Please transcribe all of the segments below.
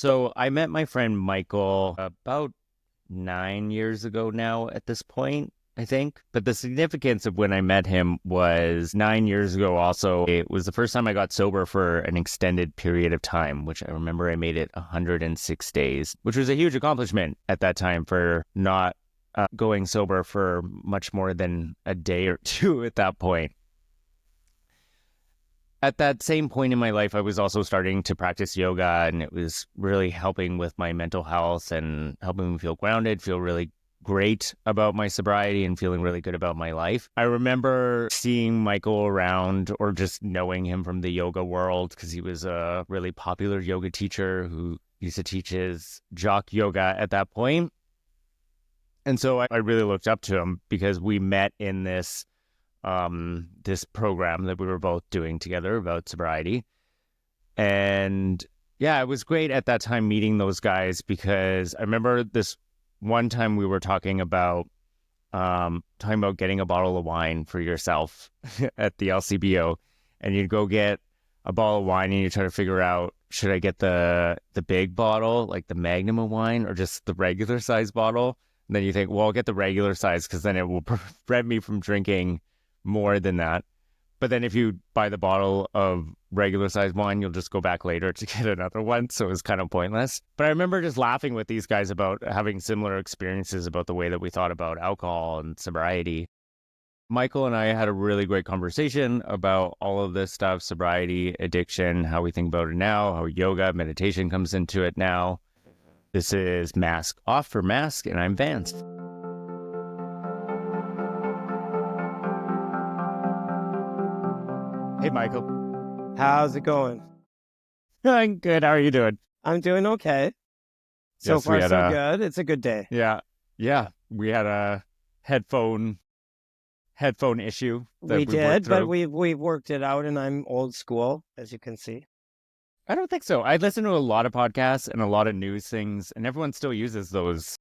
So I met my friend Michael about 9 years ago now at this point, I think. But the significance of when I met him was 9 years ago also. It was the first time I got sober for an extended period of time, which I remember I made it 106 days, which was a huge accomplishment at that time for not going sober for much more than a day or two at that point. At that same point in my life, I was also starting to practice yoga, and it was really helping with my mental health and helping me feel grounded, feel really great about my sobriety and feeling really good about my life. I remember seeing Michael around or just knowing him from the yoga world because he was a really popular yoga teacher who used to teach his jock yoga at that point. And so I really looked up to him because we met in this program that we were both doing together about sobriety. And yeah, it was great at that time meeting those guys because I remember this one time we were talking about getting a bottle of wine for yourself at the LCBO, and you'd go get a bottle of wine and you try to figure out, should I get the big bottle, like the Magnum of wine, or just the regular size bottle? And then you think, well, I'll get the regular size because then it will prevent me from drinking more than that. But then if you buy the bottle of regular sized wine, you'll just go back later to get another one. So it was kind of pointless. But I remember just laughing with these guys about having similar experiences about the way that we thought about alcohol and sobriety. Michael and I had a really great conversation about all of this stuff, sobriety, addiction, how we think about it now, how yoga, meditation comes into it now. This is Mask Off for Mask, and I'm Vance. Hey, Michael. How's it going? I'm good. How are you doing? I'm doing okay. So Yes, we far, had so good. It's a good day. yeah, we had a headphone issue that We we worked did, but through. we've worked it out, and I'm old school, as you can see. I don't think so. I listen to a lot of podcasts and a lot of news things, and everyone still uses those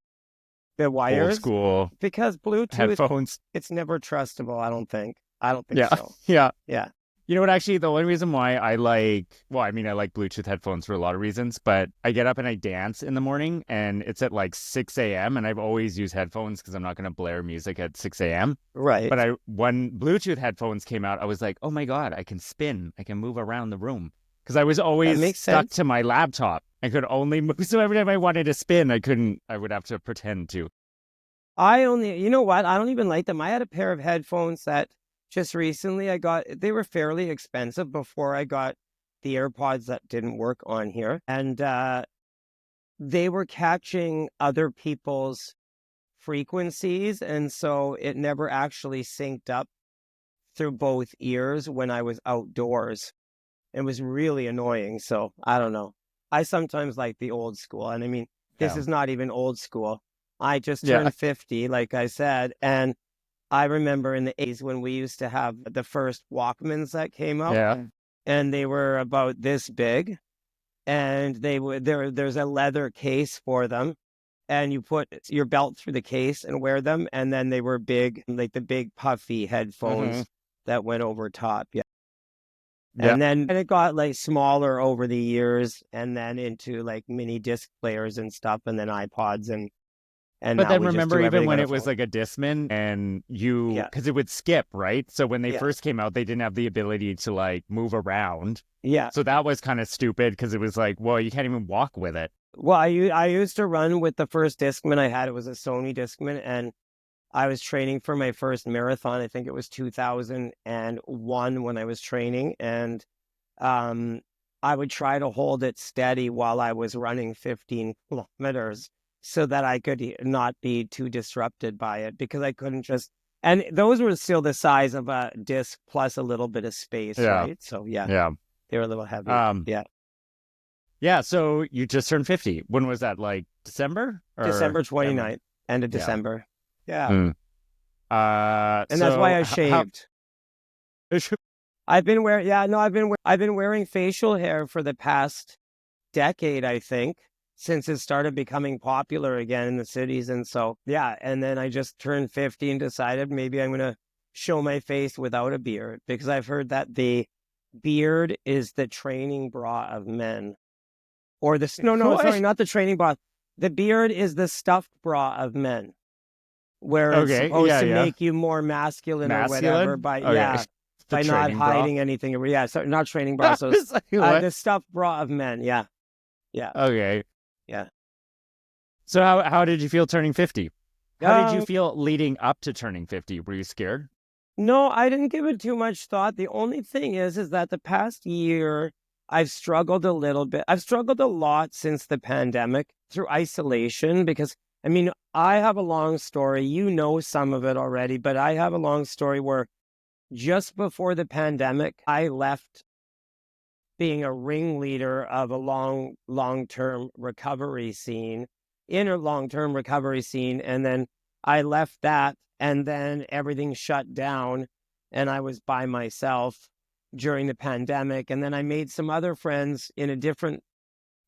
The old wires, school because Bluetooth, headphones. it's never trustable. I don't think. I don't think Yeah, so. yeah. Yeah. You know what, actually, the only reason why I like Bluetooth headphones for a lot of reasons, but I get up and I dance in the morning and it's at like 6 a.m. and I've always used headphones because I'm not going to blare music at 6 a.m. Right. But when Bluetooth headphones came out, I was like, oh my God, I can spin. I can move around the room. Because I was That always makes stuck sense. to my laptop. I could only move. So every time I wanted to spin, I would have to pretend to. You know what? I don't even like them. I had a pair of headphones that just recently I got. They were fairly expensive before I got the AirPods that didn't work on here. And they were catching other people's frequencies. And so it never actually synced up through both ears when I was outdoors. It was really annoying. So I don't know. I sometimes like the old school. And I mean, this Yeah. is not even old school. I just Yeah. turned 50, like I said. And I remember in the 80s when we used to have the first Walkmans that came out, Yeah. and they were about this big, and there's a leather case for them, and you put your belt through the case and wear them, and then they were big, like the big puffy Mm-hmm. headphones that went over top. Yeah. Yeah. And it got like smaller over the years, and then into like mini disc players and stuff, and then iPods, and But now then we just remember, do even everything when on a it was phone. like a Discman and Yeah. because it would skip, right? So when they Yeah. first came out, they didn't have the ability to like move around. Yeah. So that was kind of stupid because it was like, well, you can't even walk with it. Well, I used to run with the first Discman I had. It was a Sony Discman, and I was training for my first marathon. I think it was 2001 when I was training, and um, I would try to hold it steady while I was running 15 kilometers so that I could not be too disrupted by it because I couldn't just. And those were still the size of a disc plus a little bit of space, Yeah. right? So yeah, Yeah. they were a little heavy. Um, Yeah, yeah. So you just turned 50. When was that? Like December or December January? 29th, end of Yeah. December. Yeah. Mm. And that's why So I how shaved. I've been wearing facial hair for the past decade, I think, since it started becoming popular again in the cities. And so, yeah, and then I just turned 50 and decided maybe I'm going to show my face without a beard because I've heard that the beard is the training bra of men. Or no, What? sorry, not the training bra. The beard is the stuffed bra of men, where it's Okay. supposed Yeah. to Yeah. make you more masculine or whatever Masculine. by, Okay. The by not training bra. hiding anything. Yeah, so not training bra. So It's like, what? the stuffed bra of men. Yeah. Yeah. Okay. Yeah. So how did you feel turning 50? How did you Um, feel leading up to turning 50? Were you scared? no, I didn't give it too much thought. The only thing is that the past year I've struggled a little bit. I've struggled a lot since the pandemic through isolation because I mean, I have a long story. You know some of it already, but I have a long story where just before the pandemic, I left being a ringleader of a long-term recovery scene, in a long-term recovery scene, and then I left that, and then everything shut down, and I was by myself during the pandemic, and then I made some other friends in a different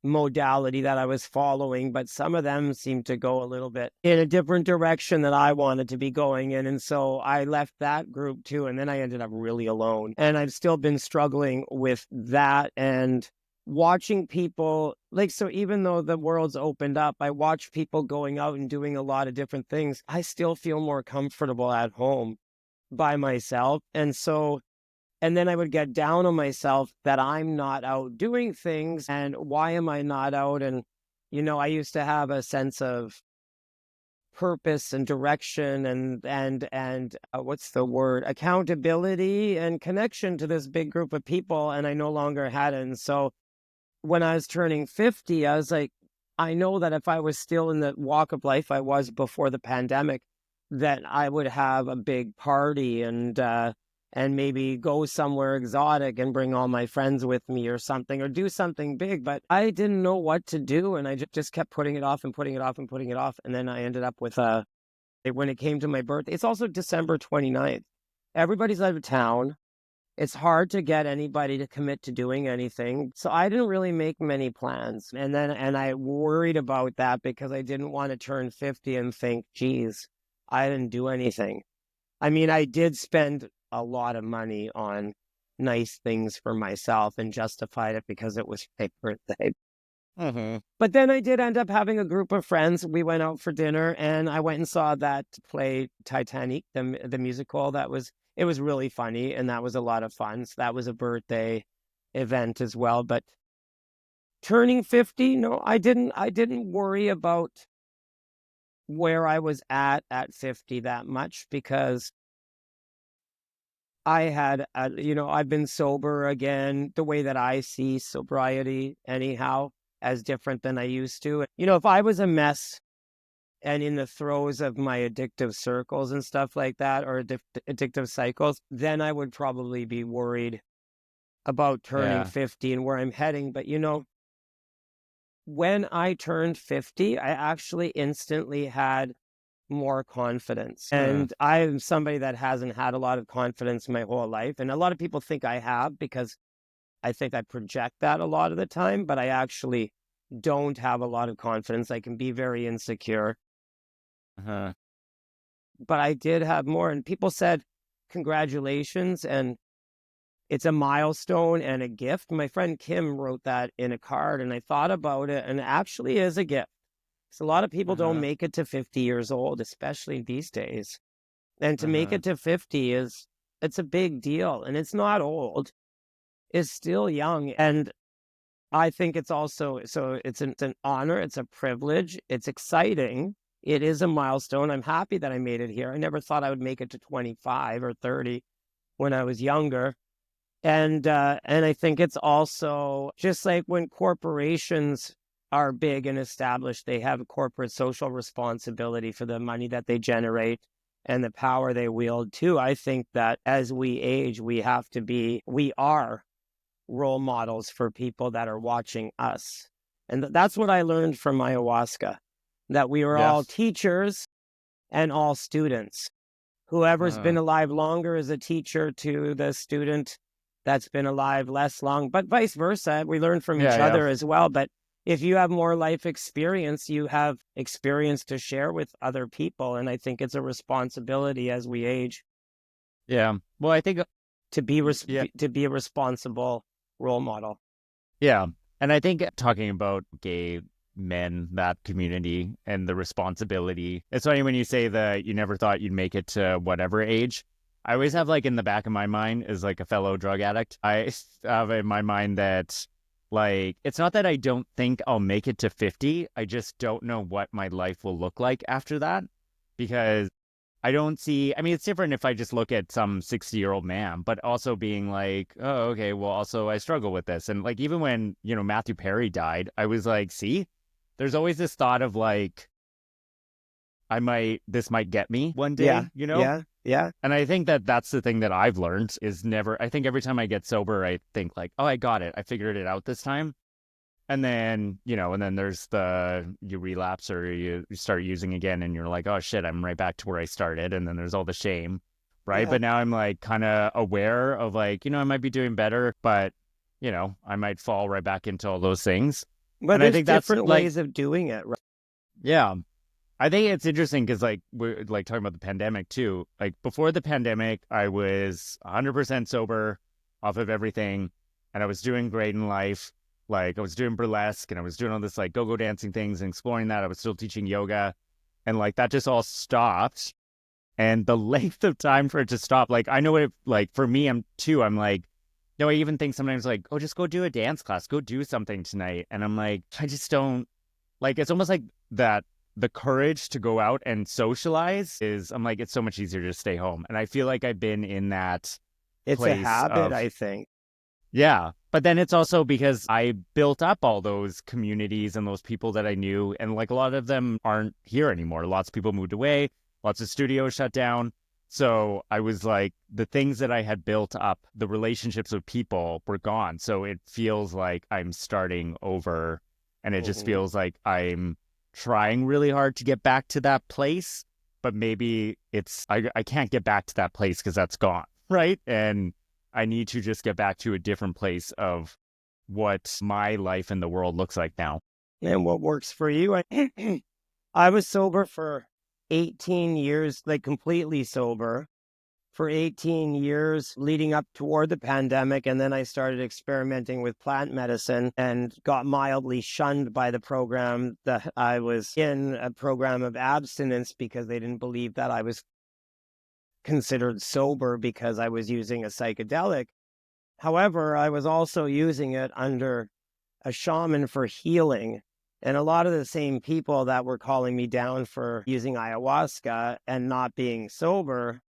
modality that I was following, but some of them seemed to go a little bit in a different direction that I wanted to be going in. And so I left that group too. And then I ended up really alone. And I've still been struggling with that and watching people like, so even though the world's opened up, I watch people going out and doing a lot of different things. I still feel more comfortable at home by myself. And then I would get down on myself that I'm not out doing things. And why am I not out? And, I used to have a sense of purpose and direction and what's the word? Accountability and connection to this big group of people. And I no longer had it. And so when I was turning 50, I was like, I know that if I was still in the walk of life I was before the pandemic, that I would have a big party and maybe go somewhere exotic and bring all my friends with me or something, or do something big. But I didn't know what to do, and I just kept putting it off and putting it off and putting it off. And then I ended up with when it came to my birthday, it's also December 29th. Everybody's out of town. It's hard to get anybody to commit to doing anything. So I didn't really make many plans. And I worried about that because I didn't want to turn 50 and think, geez, I didn't do anything. I mean, I did spend a lot of money on nice things for myself and justified it because it was my birthday. Mm-hmm. But then I did end up having a group of friends. We went out for dinner and I went and saw that play Titanic, the musical. It was really funny and that was a lot of fun. So that was a birthday event as well. But turning 50, no, I didn't worry about where I was at 50 that much because I had, I've been sober again, the way that I see sobriety anyhow, as different than I used to. If I was a mess and in the throes of my addictive circles and stuff like that, or addictive cycles, then I would probably be worried about turning Yeah. 50 and where I'm heading. But, when I turned 50, I actually instantly had more confidence. And I'm somebody that hasn't had a lot of confidence my whole life. And a lot of people think I have because I think I project that a lot of the time, but I actually don't have a lot of confidence. I can be very insecure, Uh-huh. but I did have more. And people said, congratulations. And it's a milestone and a gift. My friend Kim wrote that in a card and I thought about it and it actually is a gift. So a lot of people don't Uh-huh. make it to 50 years old, especially these days. And to make Uh-huh. it to 50 it's a big deal. And it's not old. It's still young. And I think it's also, so it's an honor. It's a privilege. It's exciting. It is a milestone. I'm happy that I made it here. I never thought I would make it to 25 or 30 when I was younger. And I think it's also just like when corporations are big and established, they have a corporate social responsibility for the money that they generate and the power they wield too. I think that as we age, we are role models for people that are watching us. And that's what I learned from ayahuasca, that we were all Yes. teachers and all students. Whoever's been alive longer is a teacher to the student that's been alive less long, but vice versa. We learn from each Yeah. other as well. But if you have more life experience, you have experience to share with other people. And I think it's a responsibility as we age Yeah. Well, I think to be yeah. to be a responsible role model. Yeah. And I think talking about gay men, that community and the responsibility, it's funny when you say that you never thought you'd make it to whatever age. I always have like in the back of my mind as like a fellow drug addict, I have in my mind that like, it's not that I don't think I'll make it to 50. I just don't know what my life will look like after that because I don't see, I mean, it's different if I just look at some 60-year-old man, but also being like, oh, okay, well, also I struggle with this. And like, even when, Matthew Perry died, I was like, see, there's always this thought of like, this might get me one Yeah, day, yeah, yeah. And I think that that's the thing that I've learned is never, I think every time I get sober, I think like, oh, I got it. I figured it out this time. And then, and then there's you relapse or you start using again and you're like, oh shit, I'm right back to where I started. And then there's all the shame, right? Yeah. But now I'm like kind of aware of like, I might be doing better, but, I might fall right back into all those things. But And I there's think that's different like, ways of doing it, right? yeah, I think it's interesting because like we're like talking about the pandemic too. Like before the pandemic, I was 100% sober off of everything and I was doing great in life. Like I was doing burlesque and I was doing all this like go-go dancing things and exploring that. I was still teaching yoga and like that just all stopped. And the length of time for it to stop, like I know what like for me, I'm like, no, I even think sometimes like, oh, just go do a dance class, go do something tonight. And I'm like, I just don't like, it's almost like that the courage to go out and socialize is, I'm like, it's so much easier to stay home. And I feel like I've been in that It's a place habit, of, I think. yeah. But then it's also because I built up all those communities and those people that I knew. And like a lot of them aren't here anymore. Lots of people moved away, lots of studios shut down. So I was like, the things that I had built up, the relationships with people were gone. So it feels like I'm starting over and it just Mhm. feels like I'm trying really hard to get back to that place. But maybe I can't get back to that place because that's gone. Right. And I need to just get back to a different place of what my life in the world looks like now. And what works for you? I was sober for 18 years, like completely sober for 18 years leading up toward the pandemic. And then I started experimenting with plant medicine and got mildly shunned by the program that I was in, a program of abstinence, because they didn't believe that I was considered sober because I was using a psychedelic. However, I was also using it under a shaman for healing. And a lot of the same people that were calling me down for using ayahuasca and not being sober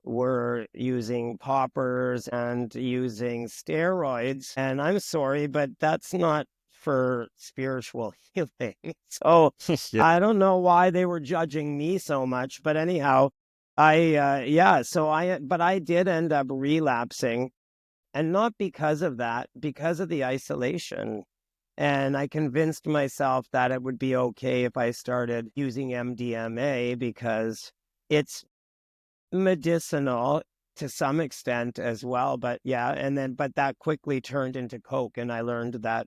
were using poppers and using steroids. And I'm sorry, but that's not for spiritual healing. So Yeah. I don't know why they were judging me so much. But anyhow, but I did end up relapsing, and not because of that, because of the isolation. And I convinced myself that it would be okay if I started using MDMA because it's medicinal to some extent as well. But yeah, but that quickly turned into Coke. And I learned that,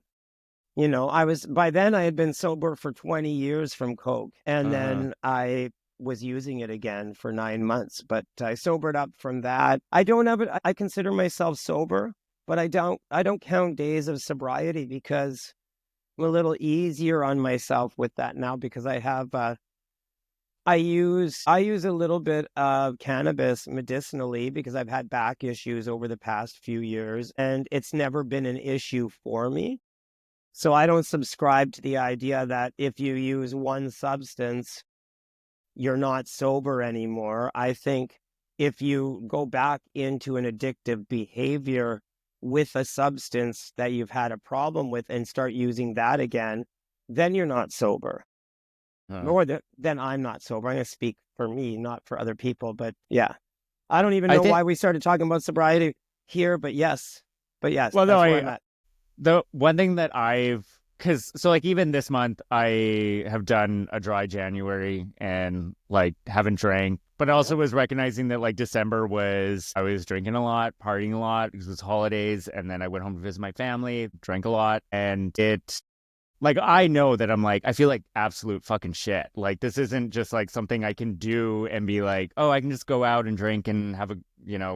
by then I had been sober for 20 years from Coke. And Uh, then I was using it again for 9 months, but I sobered up from that. I don't have it. I consider myself sober, but I don't count days of sobriety because I'm a little easier on myself with that now because I use a little bit of cannabis medicinally because I've had back issues over the past few years and it's never been an issue for me. So I don't subscribe to the idea that if you use one substance, you're not sober anymore. I think if you go back into an addictive behavior with a substance that you've had a problem with and start using that again, then you're not sober. uh. Then I'm not sober. I'm going to speak for me, not for other people. But yeah, I don't even I know think, why we started talking about sobriety here, but yes, well, no, that's where I'm at. the one thing that because so like even this month, I have done a dry January and like haven't drank, but I Yeah. also was recognizing that like I was drinking a lot, partying a lot because it was holidays. And then I went home to visit my family, drank a lot. And like, I know that I'm like, I feel like absolute fucking shit. Like, this isn't just like something I can do and be like, oh, I can just go out and drink and have a,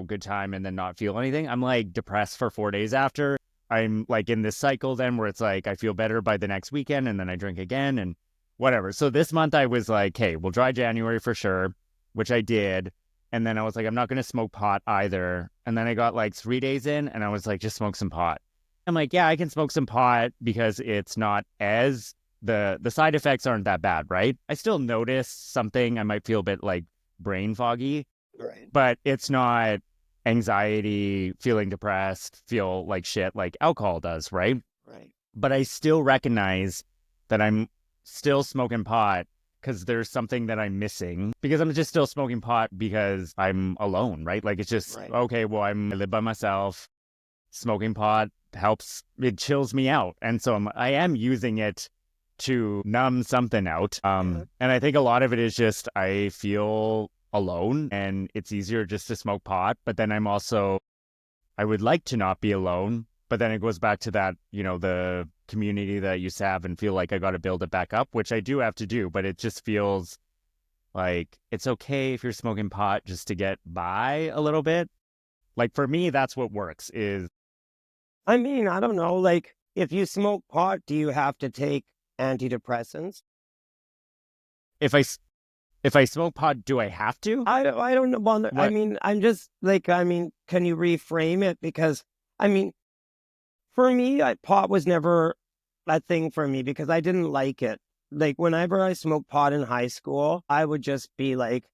good time and then not feel anything. I'm like depressed for 4 days after. I'm like in this cycle then where it's like I feel better by the next weekend and then I drink again and whatever. So this month I was like, hey, we'll try January for sure, which I did. And then I was like, I'm not going to smoke pot either. And then I got like 3 days in and I was like, just smoke some pot. I'm like, yeah, I can smoke some pot because it's not as the side effects aren't that bad, right? I still notice something. I might feel a bit like brain foggy, Right. but it's not anxiety, feeling depressed, feel like shit like alcohol does, right? Right. But I still recognize that I'm still smoking pot because there's something that I'm missing because I'm just still smoking pot because I'm alone, right? Like it's just, Right. okay, well, I live by myself. Smoking pot helps, it chills me out. And so I am using it to numb something out. And I think a lot of it is just I feel alone and it's easier just to smoke pot. But then I would like to not be alone. But then it goes back to that, the community that I used to have and feel like I got to build it back up, which I do have to do. But it just feels like it's okay if you're smoking pot just to get by a little bit. Like for me, that's what works is I mean, I don't know. Like, if you smoke pot, do you have to take antidepressants? if I if I smoke pot, do I have to? I don't know. Well, I What? mean, I'm just like, I mean, can you reframe it? Because, I mean, for me, pot was never a thing for me because I didn't like it. Like, whenever I smoked pot in high school, I would just be like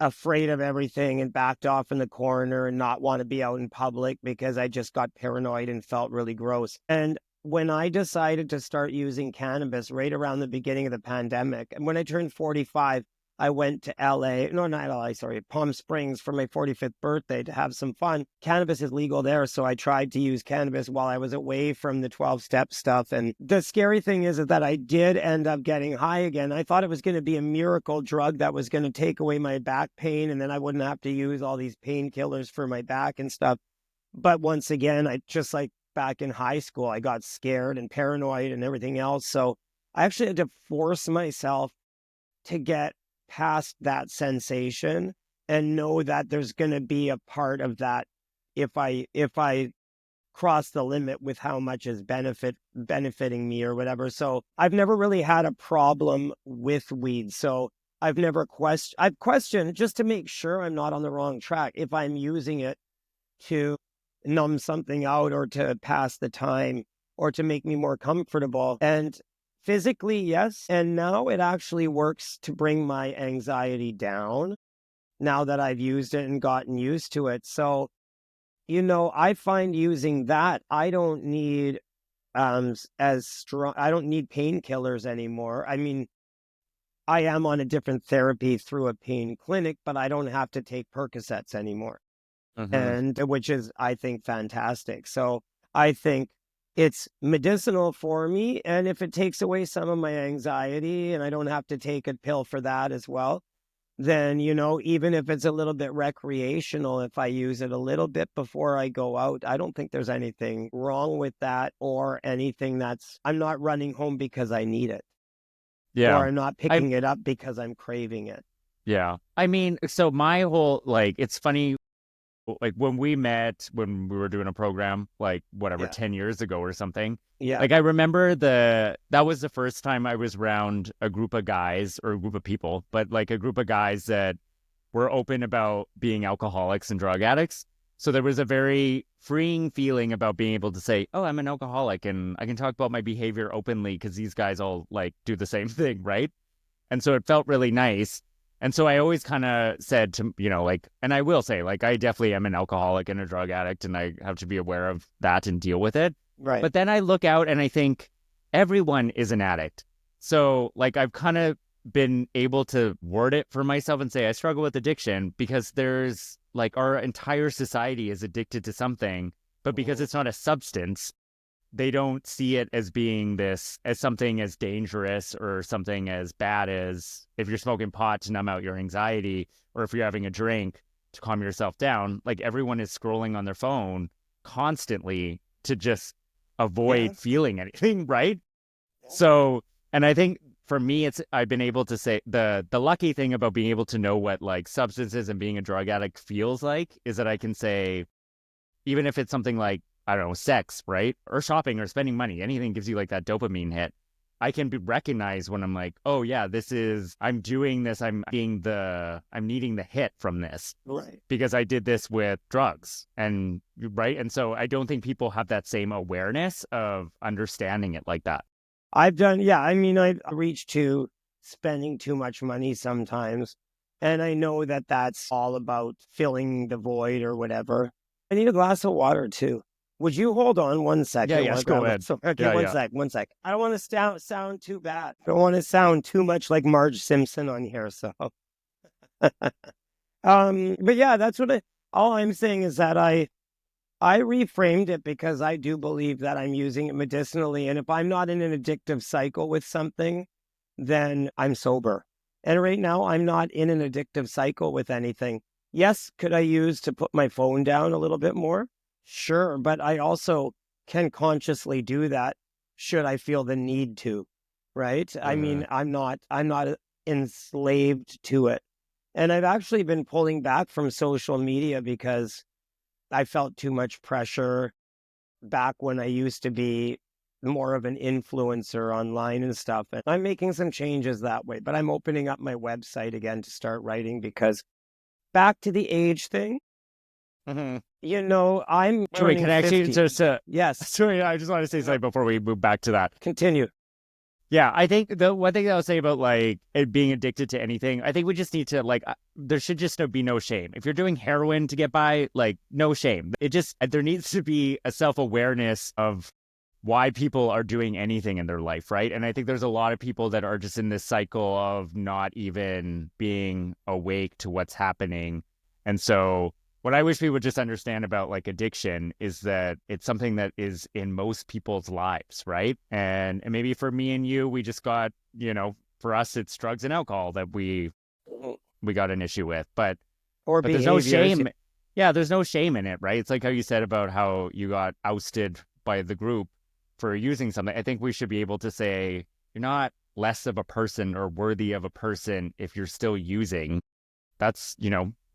afraid of everything and backed off in the corner and not want to be out in public because I just got paranoid and felt really gross. And when I decided to start using cannabis right around the beginning of the pandemic, and when I turned 45, I went to LA, no, not LA, sorry, Palm Springs for my 45th birthday to have some fun. Cannabis is legal there, so I tried to use cannabis while I was away from the 12-step stuff. And the scary thing is that I did end up getting high again. I thought it was going to be a miracle drug that was going to take away my back pain, and then I wouldn't have to use all these painkillers for my back and stuff. But once again, I just like back in high school, I got scared and paranoid and everything else. So I actually had to force myself to get past that sensation and know that there's going to be a part of that if I cross the limit with how much is benefiting me or whatever. So I've never really had a problem with weed. So I've questioned just to make sure I'm not on the wrong track if I'm using it to numb something out or to pass the time or to make me more comfortable. And physically, yes. And now it actually works to bring my anxiety down now that I've used it and gotten used to it. So, I find using that, I don't need as strong, I don't need painkillers anymore. I mean, I am on a different therapy through a pain clinic, but I don't have to take Percocets anymore. Mm-hmm. And which is, I think, fantastic. So I think it's medicinal for me. And if it takes away some of my anxiety and I don't have to take a pill for that as well, then, even if it's a little bit recreational, if I use it a little bit before I go out, I don't think there's anything wrong with that or anything I'm not running home because I need it Yeah. or I'm not I picking it up because I'm craving it. yeah. I mean, so my whole like it's funny like when we met when we were doing a program like whatever Yeah. 10 years ago or something. Yeah. Like I remember that was the first time I was around a group of guys or a group of people, but like a group of guys that were open about being alcoholics and drug addicts. So there was a very freeing feeling about being able to say, "Oh, I'm an alcoholic and I can talk about my behavior openly because these guys all like do the same thing, right?" And so it felt really nice. And so I always kind of said to, like, and I will say, like, I definitely am an alcoholic and a drug addict, and I have to be aware of that and deal with it. Right. But then I look out and I think everyone is an addict. So, like, I've kind of been able to word it for myself and say I struggle with addiction because there's like our entire society is addicted to something, but because it's not a substance, they don't see it as being as something as dangerous or something as bad as if you're smoking pot to numb out your anxiety or if you're having a drink to calm yourself down. Like everyone is scrolling on their phone constantly to just Yeah. avoid feeling anything, right? So, and I think for me, I've been able to say the lucky thing about being able to know what like substances and being a drug addict feels like is that I can say, even if it's something like I don't know, sex, right? Or shopping or spending money, anything gives you like that dopamine hit. I can recognize when I'm like, oh yeah, I'm doing this. I'm needing the hit from this. Right. Because I did this with drugs and right. And so I don't think people have that same awareness of understanding it like that. I've done, yeah. I mean, I've reached to spending too much money sometimes. And I know that that's all about filling the void or whatever. I need a glass of water too. Would you hold on one second? Yeah, yeah, go ahead. Okay, Yeah, one yeah. sec, one sec. I don't want to sound too bad. I don't want to sound too much like Marge Simpson on here. So, but yeah, all I'm saying is that I reframed it because I do believe that I'm using it medicinally. And if I'm not in an addictive cycle with something, then I'm sober. And right now, I'm not in an addictive cycle with anything. Yes, could I use to put my phone down a little bit more? Sure. But I also can consciously do that should I feel the need to, right? I mean, I'm not enslaved to it. And I've actually been pulling back from social media because I felt too much pressure back when I used to be more of an influencer online and stuff. And I'm making some changes that way, but I'm opening up my website again to start writing because back to the age thing, Mm-hmm. you know, I'm Wait, turning can I actually 50. just, Yes, sorry, I just want to say something before we move back to that. continue. Yeah, I think the one thing that I'll say about like it being addicted to anything, I think we just need to like, there should just be no shame. If you're doing heroin to get by, like, no shame. There needs to be a self-awareness of why people are doing anything in their life, right? And I think there's a lot of people that are just in this cycle of not even being awake to what's happening. And so what I wish we would just understand about like addiction is that it's something that is in most people's lives, right? And maybe for me and you, we just got, for us, it's drugs and alcohol that we got an issue with. But Or there's no behaviors. shame. Yeah, there's no shame in it, right? It's like how you said about how you got ousted by the group for using something. I think we should be able to say you're not less of a person or worthy of a person if you're still using. That's,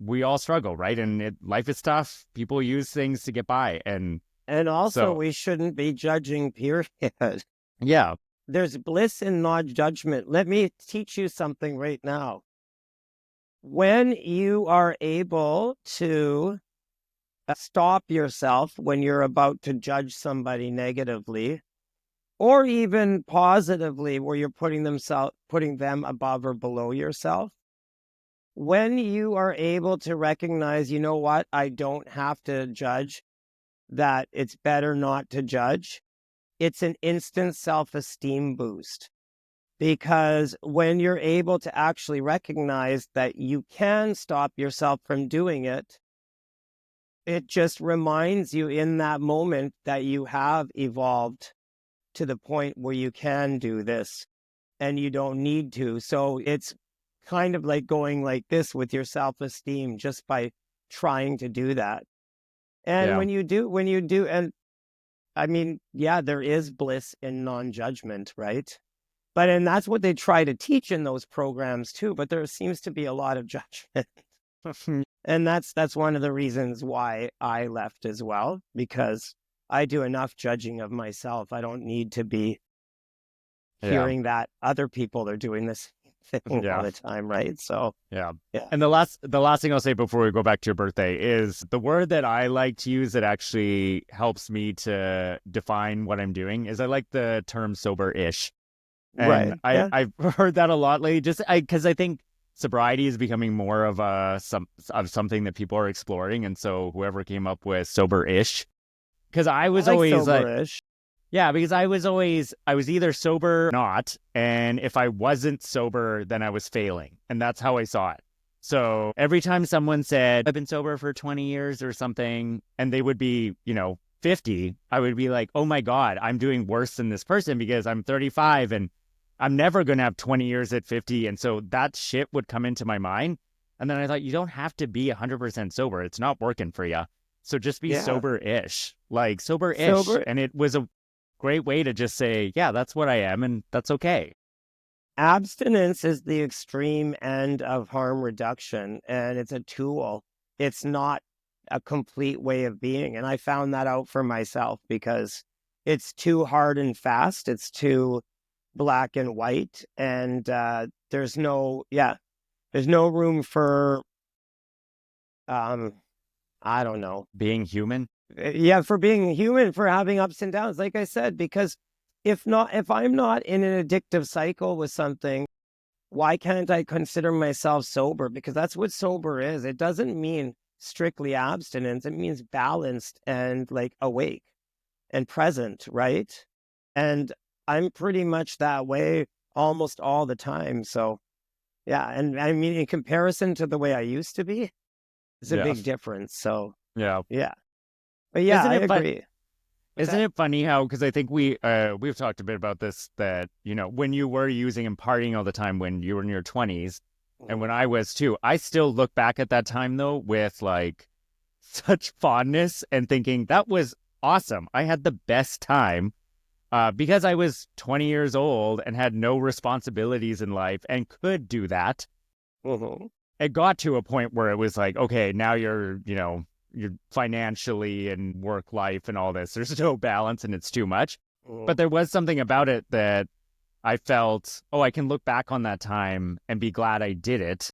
we all struggle, right? And life is tough. People use things to get by. And also, so, we shouldn't be judging, period. yeah. There's bliss in non-judgment. Let me teach you something right now. When you are able to stop yourself when you're about to judge somebody negatively or even positively where you're putting them above or below yourself, when you are able to recognize, you know what, I don't have to judge, that it's better not to judge, it's an instant self-esteem boost. Because when you're able to actually recognize that you can stop yourself from doing it, it just reminds you in that moment that you have evolved to the point where you can do this and you don't need to. So it's kind of like going like this with your self-esteem just by trying to do that. And Yeah. when you do, and I mean, yeah, there is bliss in non-judgment, right? And that's what they try to teach in those programs too. But there seems to be a lot of judgment. And that's one of the reasons why I left as well, because I do enough judging of myself. I don't need to be hearing that other people are doing this thing all the time, right? So yeah. And the last thing I'll say before we go back to your birthday is the word that I like to use that actually helps me to define what I'm doing is I like the term sober-ish. And right. I've heard that a lot lately, just because I think sobriety is becoming more of something that people are exploring. And so whoever came up with sober-ish, because I was always sober-ish. Yeah, because I was either sober or not. And if I wasn't sober, then I was failing. And that's how I saw it. So every time someone said, I've been sober for 20 years or something, and they would be, 50, I would be like, oh my God, I'm doing worse than this person because I'm 35 and I'm never going to have 20 years at 50. And so that shit would come into my mind. And then I thought, you don't have to be 100% sober. It's not working for you. So just be sober-ish, like sober-ish. And it was a great way to just say, yeah, that's what I am. And that's okay. Abstinence is the extreme end of harm reduction, and it's a tool. It's not a complete way of being. And I found that out for myself because it's too hard and fast. It's too black and white. And there's no room for, I don't know. Being human? Yeah, for being human, for having ups and downs, like I said, because if I'm not in an addictive cycle with something, why can't I consider myself sober? Because that's what sober is. It doesn't mean strictly abstinence. It means balanced and like awake and present, right? And I'm pretty much that way almost all the time. So yeah, and I mean, in comparison to the way I used to be, it's a Yeah. big difference. So Yeah. yeah, but yeah, Isn't I it fun- agree. Isn't it funny how, because I think we've talked a bit about this, that, you know, when you were using and partying all the time when you were in your 20s, and when I was too, I still look back at that time though with like such fondness and thinking that was awesome. I had the best time because I was 20 years old and had no responsibilities in life and could do that. Mm-hmm. It got to a point where it was like, okay, now you're financially and work life and all this. There's no balance and it's too much. Mm-hmm. But there was something about it that I felt, oh, I can look back on that time and be glad I did it,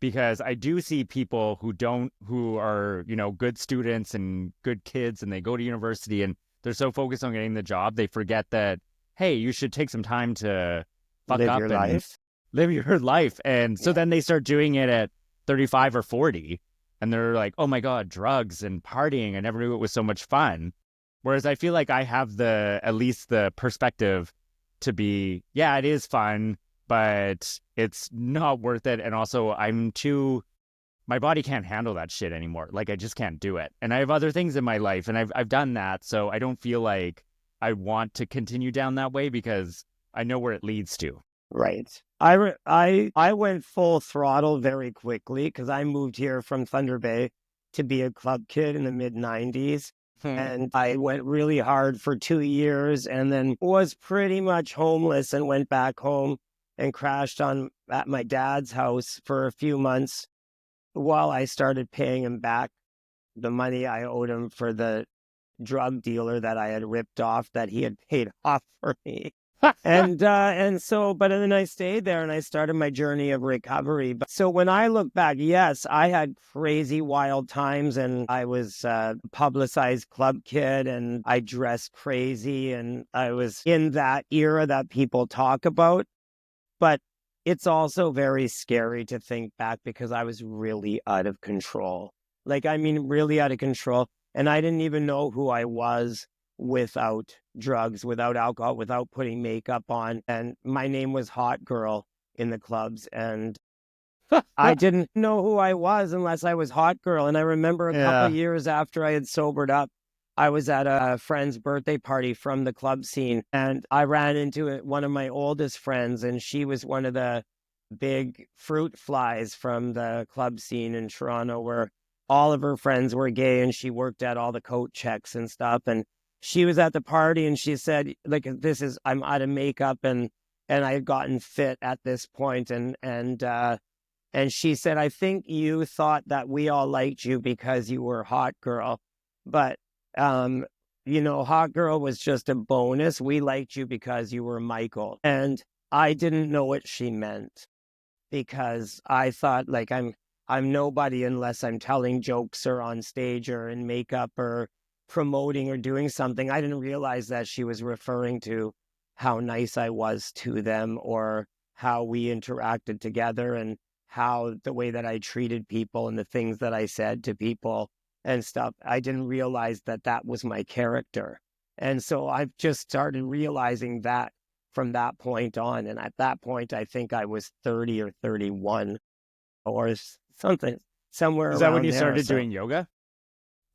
because I do see people who are, you know, good students and good kids, and they go to university and they're so focused on getting the job, they forget that, hey, you should take some time to fuck Live up your and life. live your life. And so then they start doing it at 35 or 40, and they're like, oh my God, drugs and partying. I never knew it was so much fun. Whereas I feel like I have at least the perspective to be, yeah, it is fun, but it's not worth it. And also my body can't handle that shit anymore. Like, I just can't do it. And I have other things in my life, and I've done that. So I don't feel like I want to continue down that way because I know where it leads to. Right. I went full throttle very quickly because I moved here from Thunder Bay to be a club kid in the mid-90s. And I went really hard for 2 years and then was pretty much homeless and went back home and crashed at my dad's house for a few months while I started paying him back the money I owed him for the drug dealer that I had ripped off that he had paid off for me. But then I stayed there and I started my journey of recovery. But so when I look back, yes, I had crazy wild times, and I was a publicized club kid, and I dressed crazy, and I was in that era that people talk about. But it's also very scary to think back because I was really out of control. Like, I mean, really out of control. And I didn't even know who I was without drugs, without alcohol, without putting makeup on. And my name was Hot Girl in the clubs. And I didn't know who I was unless I was Hot Girl. And I remember a couple of years after I had sobered up, I was at a friend's birthday party from the club scene, and I ran into one of my oldest friends, and she was one of the big fruit flies from the club scene in Toronto, where all of her friends were gay, and she worked at all the coat checks and stuff. And she was at the party, and she said, like, I'm out of makeup, and I had gotten fit at this point, and she said, I think you thought that we all liked you because you were Hot Girl, but Hot Girl was just a bonus. We liked you because you were Michael. And I didn't know what she meant, because I thought, like, I'm nobody unless I'm telling jokes or on stage or in makeup or promoting or doing something. I didn't realize that she was referring to how nice I was to them, or how we interacted together, and how the way that I treated people and the things that I said to people and stuff. I didn't realize that was my character. And so I've just started realizing that from that point on. And at that point, I think I was 30 or 31 or something, somewhere around there. Is that when you started doing yoga?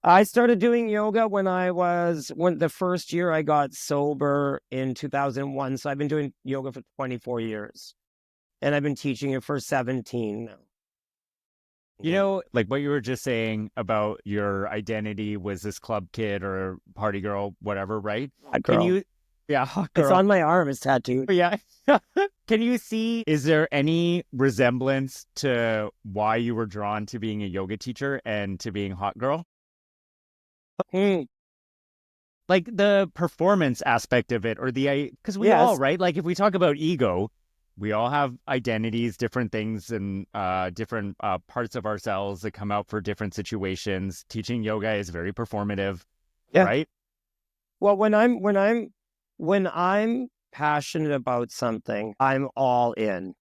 I started doing yoga when the first year I got sober in 2001. So I've been doing yoga for 24 years, and I've been teaching it for 17 now. You know, like what you were just saying about your identity was this club kid or party girl, whatever, right? Hot girl. Hot girl. It's on my arm. It's tattooed. Yeah. Can you see, is there any resemblance to why you were drawn to being a yoga teacher and to being hot girl? Hmm. Like the performance aspect of it, or because we all, Yes. right? Like if we talk about ego, we all have identities, different things, and different parts of ourselves that come out for different situations. Teaching yoga is very performative, Yeah. right? Well, when I'm passionate about something, I'm all in.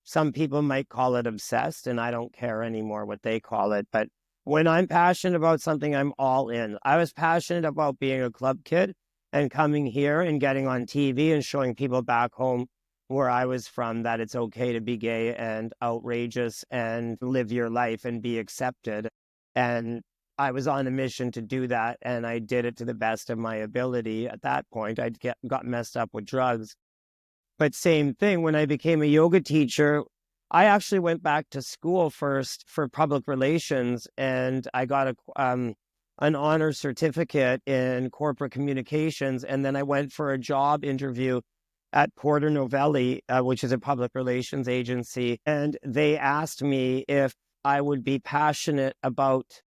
Some people might call it obsessed, and I don't care anymore what they call it. But when I'm passionate about something, I'm all in. I was passionate about being a club kid and coming here and getting on TV and showing people back home where I was from that it's okay to be gay and outrageous and live your life and be accepted. And I was on a mission to do that, and I did it to the best of my ability. At that point, got messed up with drugs, but same thing, when I became a yoga teacher, I actually went back to school first for public relations, and I got an honor certificate in corporate communications. And then I went for a job interview at Porter Novelli, which is a public relations agency. And they asked me if I would be passionate about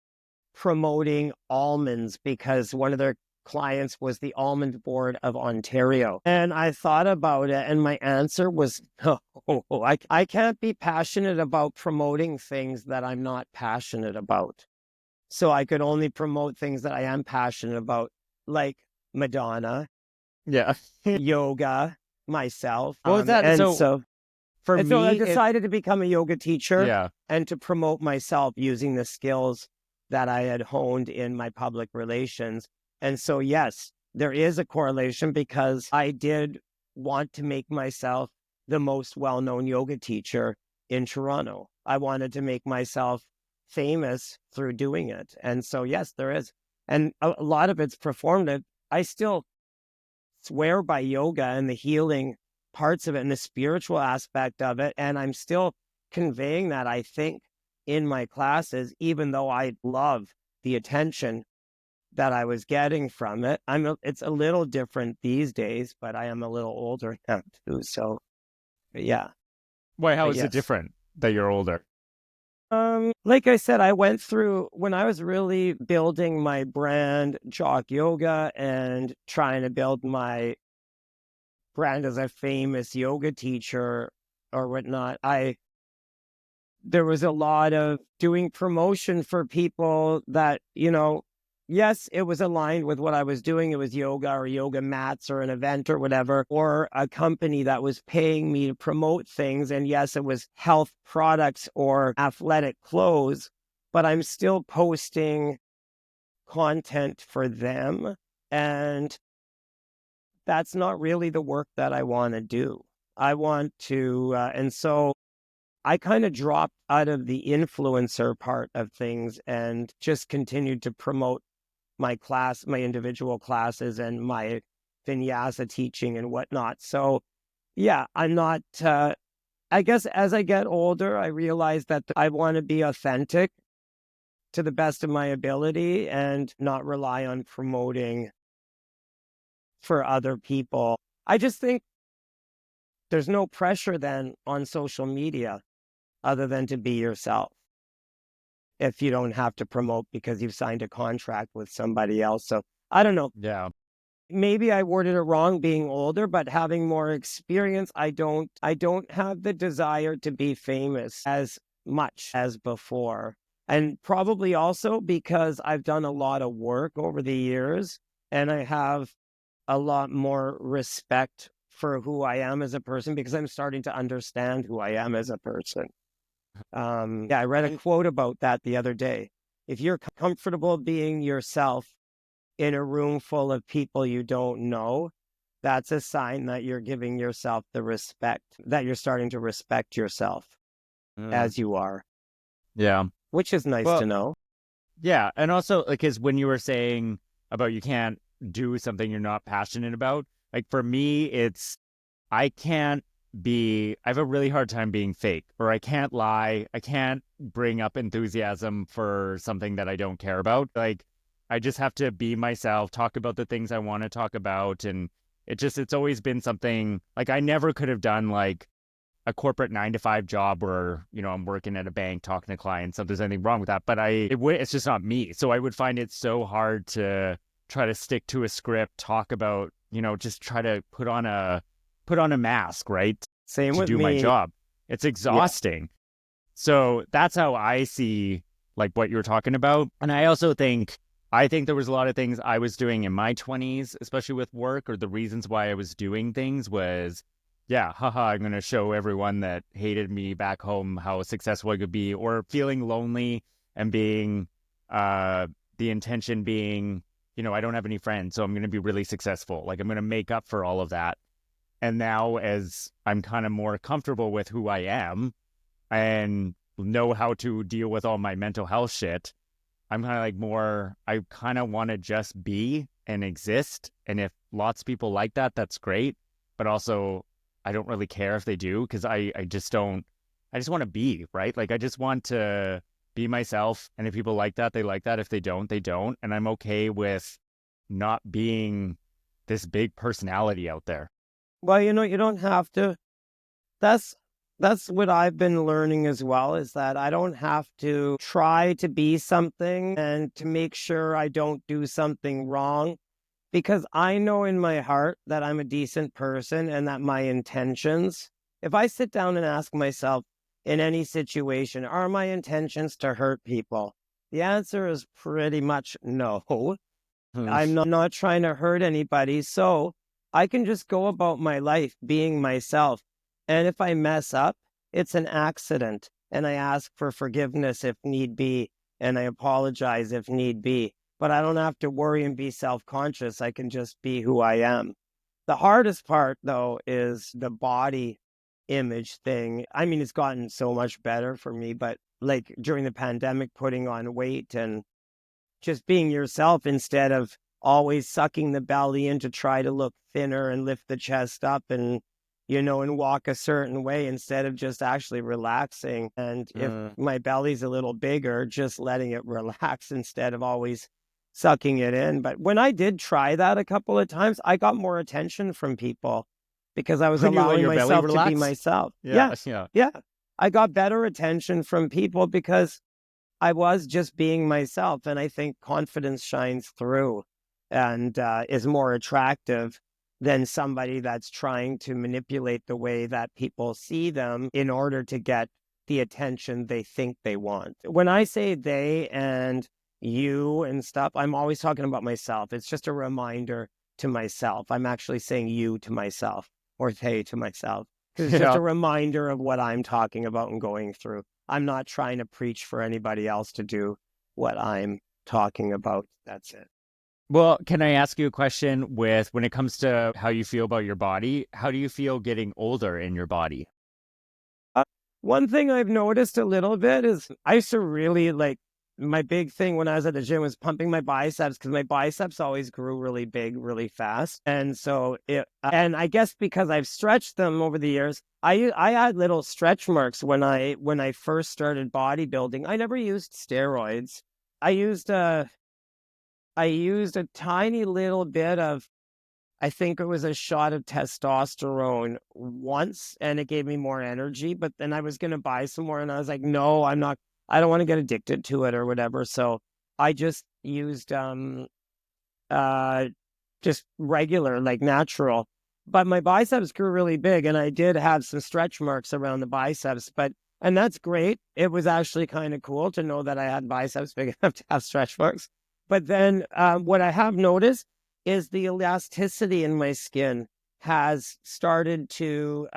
promoting almonds because one of their clients was the Almond Board of Ontario. And I thought about it, and my answer was no, I can't be passionate about promoting things that I'm not passionate about. So I could only promote things that I am passionate about, like Madonna, Yeah. yoga, myself. What was that? And So so for and so I me, decided to become a yoga teacher yeah. and to promote myself using the skills that I had honed in my public relations. And so, yes, there is a correlation because I did want to make myself the most well known yoga teacher in Toronto. I wanted to make myself famous through doing it. And so, yes, there is. And a lot of it's performative. I still swear by yoga and the healing parts of it and the spiritual aspect of it. And I'm still conveying that, I think, in my classes, even though I love the attention that I was getting from it. It's a little different these days, but I am a little older now too. So yeah, Why? How but is it yes. different that you're older? Like I said, I went through when I was really building my brand, Jock Yoga, and trying to build my brand as a famous yoga teacher or whatnot. There was a lot of doing promotion for people that, yes, it was aligned with what I was doing. It was yoga or yoga mats or an event or whatever, or a company that was paying me to promote things. And yes, it was health products or athletic clothes, but I'm still posting content for them. And that's not really the work that I want to do. I want to, and so I kind of dropped out of the influencer part of things and just continued to promote my individual classes and my vinyasa teaching and whatnot. So, yeah, I'm not, I guess as I get older, I realize that I want to be authentic to the best of my ability and not rely on promoting for other people. I just think there's no pressure then on social media other than to be yourself if you don't have to promote because you've signed a contract with somebody else. So I don't know. Yeah. Maybe I worded it wrong being older, but having more experience, I don't have the desire to be famous as much as before. And probably also because I've done a lot of work over the years and I have a lot more respect for who I am as a person because I'm starting to understand who I am as a person. Yeah, I read a quote about that the other day. If you're comfortable being yourself in a room full of people you don't know, that's a sign that you're giving yourself the respect, that you're starting to respect yourself Mm, as you are, yeah. which is nice to Well, know. yeah. And also, like, because when you were saying about you can't do something you're not passionate about, like for me, I can't I have a really hard time being fake, or I can't lie. I can't bring up enthusiasm for something that I don't care about. Like, I just have to be myself, talk about the things I want to talk about. And it's always been something like I never could have done like a corporate 9 to 5 job where, I'm working at a bank, talking to clients. If there's anything wrong with that, but it's just not me. So I would find it so hard to try to stick to a script, talk about, just try to put on a mask, right? Same To with do my me. job. It's exhausting. So that's how I see like what you're talking about. And I also think there was a lot of things I was doing in my 20s, especially with work, or the reasons why I was doing things was, yeah, haha, I'm going to show everyone that hated me back home how successful I could be, or feeling lonely and being, the intention being, I don't have any friends, so I'm going to be really successful. Like I'm going to make up for all of that. And now as I'm kind of more comfortable with who I am and know how to deal with all my mental health shit, I'm kind of like I kind of want to just be and exist. And if lots of people like that, that's great. But also, I don't really care if they do, because I just don't, I just want to be, right? Like, I just want to be myself. And if people like that, they like that. If they don't, they don't. And I'm okay with not being this big personality out there. Well, you don't have to. That's what I've been learning as well, is that I don't have to try to be something and to make sure I don't do something wrong, because I know in my heart that I'm a decent person and that my intentions, if I sit down and ask myself in any situation, are my intentions to hurt people? The answer is pretty much no. I'm not trying to hurt anybody. So I can just go about my life being myself. And if I mess up, it's an accident. And I ask for forgiveness if need be. And I apologize if need be. But I don't have to worry and be self-conscious. I can just be who I am. The hardest part, though, is the body image thing. I mean, it's gotten so much better for me. But like during the pandemic, putting on weight and just being yourself instead of always sucking the belly in to try to look thinner and lift the chest up and, and walk a certain way, instead of just actually relaxing. And if my belly's a little bigger, just letting it relax instead of always sucking it in. But when I did try that a couple of times, I got more attention from people because I was When you let allowing your belly myself to be relax? myself. Yeah. Yeah. I got better attention from people because I was just being myself. And I think confidence shines through and is more attractive than somebody that's trying to manipulate the way that people see them in order to get the attention they think they want. When I say they and you and stuff, I'm always talking about myself. It's just a reminder to myself. I'm actually saying you to myself, or they to myself, because it's just Yeah. a reminder of what I'm talking about and going through. I'm not trying to preach for anybody else to do what I'm talking about. That's it. Well, can I ask you a question when it comes to how you feel about your body? How do you feel getting older in your body? Uh, One thing I've noticed a little bit is I used to really my big thing when I was at the gym was pumping my biceps, because my biceps always grew really big, really fast. And so and I guess because I've stretched them over the years, I had little stretch marks when I first started bodybuilding. I never used steroids. I used a tiny little bit of, I think it was a shot of testosterone once, and it gave me more energy. But then I was going to buy some more, and I was like, no, I don't want to get addicted to it or whatever. So I just used uh just regular, like natural. But my biceps grew really big, and I did have some stretch marks around the biceps. And that's great. It was actually kind of cool to know that I had biceps big enough to have stretch marks. But then what I have noticed is the elasticity in my skin has started to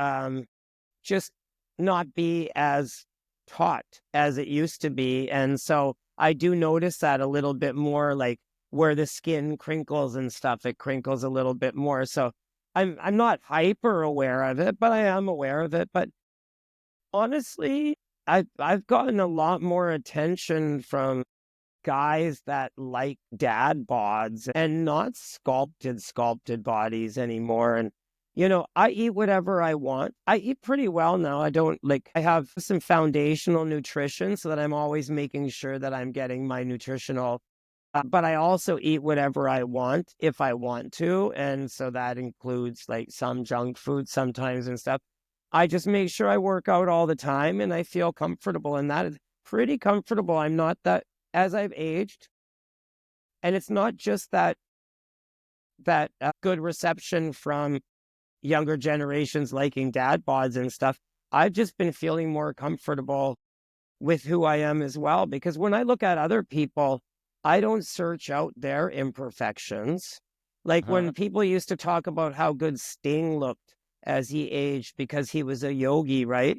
just not be as taut as it used to be. And so I do notice that a little bit more, like where the skin crinkles and stuff, it crinkles a little bit more. So I'm not hyper aware of it, but I am aware of it. But honestly, I've gotten a lot more attention from guys that like dad bods and not sculpted bodies anymore. And I eat whatever I want. I eat pretty well now. I have some foundational nutrition so that I'm always making sure that I'm getting my nutritional, but I also eat whatever I want if I want to. And so that includes like some junk food sometimes and stuff. I just make sure I work out all the time and I feel comfortable. And that is pretty comfortable. I'm not that, as I've aged. And it's not just that good reception from younger generations liking dad bods and stuff. I've just been feeling more comfortable with who I am as well. Because when I look at other people, I don't search out their imperfections. Like Uh-huh. when people used to talk about how good Sting looked as he aged because he was a yogi, right?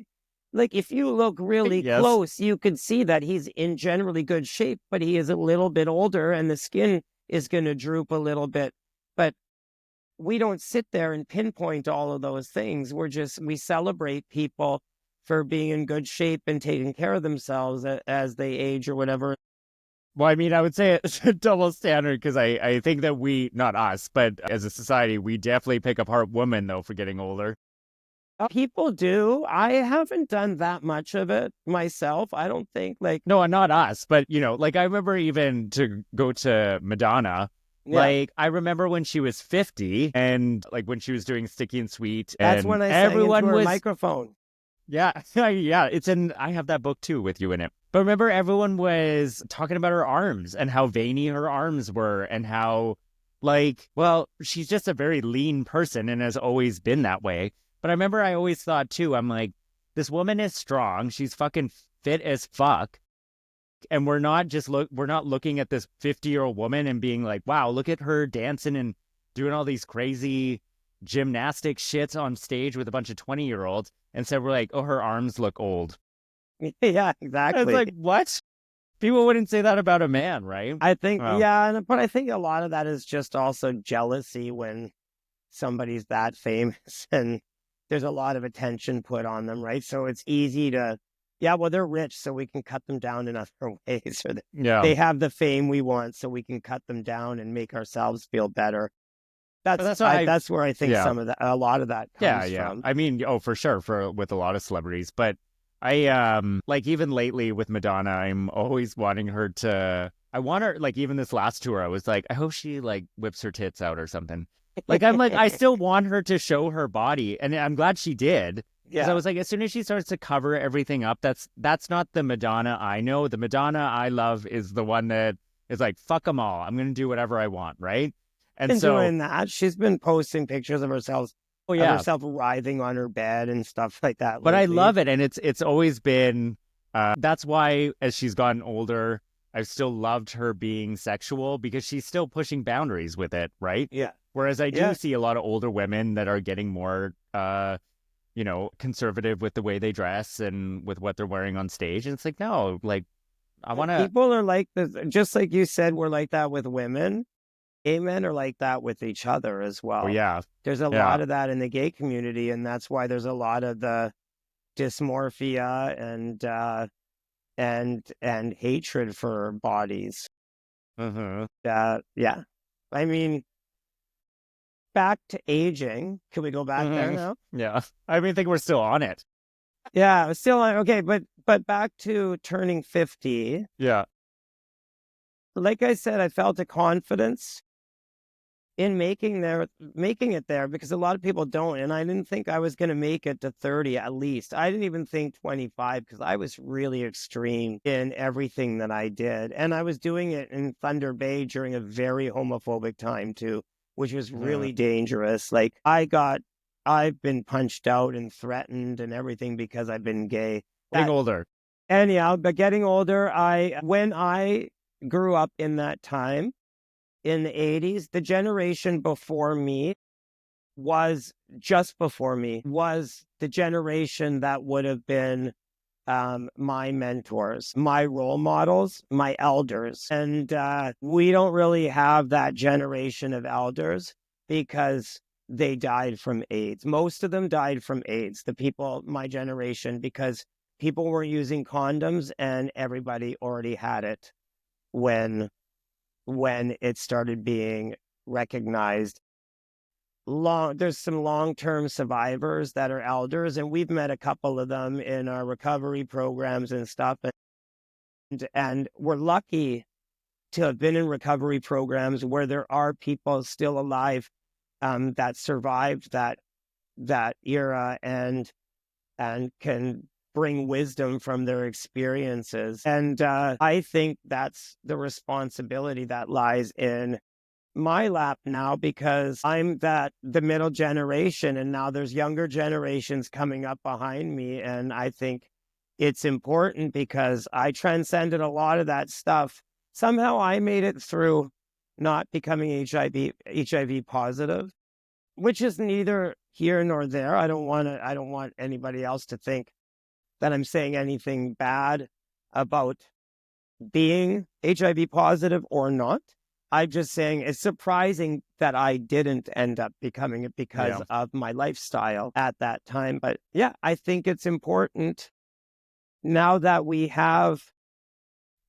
Like if you look really Yes. close, you could see that he's in generally good shape, but he is a little bit older and the skin is going to droop a little bit. But we don't sit there and pinpoint all of those things. We celebrate people for being in good shape and taking care of themselves as they age or whatever. Well, I mean, I would say it's a double standard because I think that we, not us, but as a society, we definitely pick apart women, though, for getting older. People do. I haven't done that much of it myself. I don't think like, No, not us, but, like I remember even to go to Madonna, yeah, like I remember when she was 50 and like when she was doing Sticky and Sweet that's and when I sang into everyone her was, microphone. yeah, yeah, I have that book too with you in it. But remember, everyone was talking about her arms and how veiny her arms were and how, like, well, she's just a very lean person and has always been that way. But I remember I always thought too, I'm like, this woman is strong. She's fucking fit as fuck. And we're not looking at this 50-year-old woman and being like, wow, look at her dancing and doing all these crazy gymnastic shits on stage with a bunch of 20-year-olds. And so we're like, oh, her arms look old. Yeah, It's exactly. like, what? People wouldn't say that about a man, right? I think, Well, yeah, but I think a lot of that is just also jealousy when somebody's that famous and there's a lot of attention put on them, right? So it's easy to, yeah, well, they're rich, so we can cut them down in other ways, or yeah. they have the fame we want, so we can cut them down and make ourselves feel better. But that's why That's where I think yeah. a lot of that Yeah, comes yeah. from. I mean, oh, for sure, for with a lot of celebrities. But I like even lately with Madonna, I'm always wanting her to I want her like even this last tour, I was like, I hope she like whips her tits out or something. Like I'm like, I still want her to show her body. And I'm glad she did. Because I Yeah. was like, as soon as she starts to cover everything up, that's not the Madonna I know. The Madonna I love is the one that is like, fuck them all. I'm gonna do whatever I want, right? And Been so, doing that. She's been posting pictures oh of yeah, herself writhing on her bed and stuff like that but I lately. love it, and it's always been. That's why as she's gotten older, I've still loved her being sexual because she's still pushing boundaries with it, right? Yeah. Whereas I do Yeah. see a lot of older women that are getting more, conservative with the way they dress and with what they're wearing on stage, and it's like, no, like I want to. People are like this, just like you said, we're like that with women. Gay men are like that with each other as Oh well. yeah, There's a yeah. lot of that in the gay community, and that's why there's a lot of the dysmorphia and hatred for bodies. Uh-huh. Yeah. I mean, back to aging. Can we go back there now? Yeah. I mean, I think we're still on it. Yeah, still okay, but back to turning 50. Yeah. Like I said, I felt a confidence in making it there because a lot of people don't, and I didn't think I was going to make it to 30 at least. I didn't even think 25 because I was really extreme in everything that I did, and I was doing it in Thunder Bay during a very homophobic time too, which was Uh, really dangerous. Like I've been punched out and threatened and everything because I've been gay. getting That older. Anyhow, but getting older, I when I grew up in that time in the 80s, the generation before me was just before me was the generation that would have been my mentors, my role models, my elders. And we don't really have that generation of elders because they died from AIDS. Most of them died from AIDS, the people, my generation, because people were using condoms and everybody already had it when it started being recognized. There's some long-term survivors that are elders, and we've met a couple of them in our recovery programs and stuff, and we're lucky to have been in recovery programs where there are people still alive that survived that era, and and can bring wisdom from their experiences. And I think that's the responsibility that lies in my lap now, because I'm the middle generation, and now there's younger generations coming up behind me. And I think it's important because I transcended a lot of that stuff. Somehow I made it through not becoming HIV positive, which is neither here nor there. I don't want anybody else to think that I'm saying anything bad about being HIV positive or not. I'm just saying it's surprising that I didn't end up becoming it because Yeah. of my lifestyle at that time. But yeah, I think it's important now that we have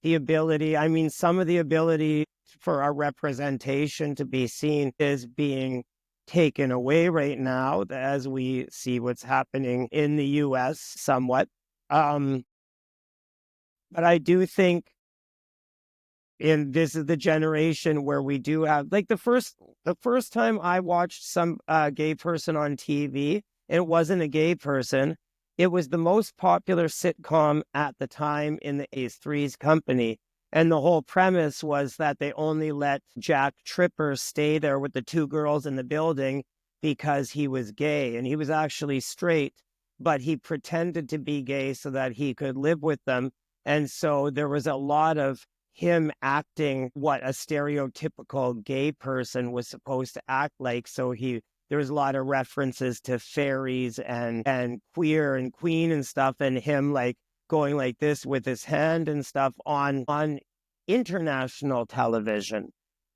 the ability. I mean, some of the ability for our representation to be seen is being taken away right now as we see what's happening in the US somewhat. Um, but I do think this is the generation where we do have, like, the first time I watched some gay person on TV, it wasn't a gay person. It was the most popular sitcom at the time in the Ace Three's Company. And the whole premise was that they only let Jack Tripper stay there with the two girls in the building because he was gay. And he was actually straight, but he pretended to be gay so that he could live with them. And so there was a lot of him acting what a stereotypical gay person was supposed to act like. So there was a lot of references to fairies and queer and queen and stuff, and him like going like this with his hand and stuff on international television,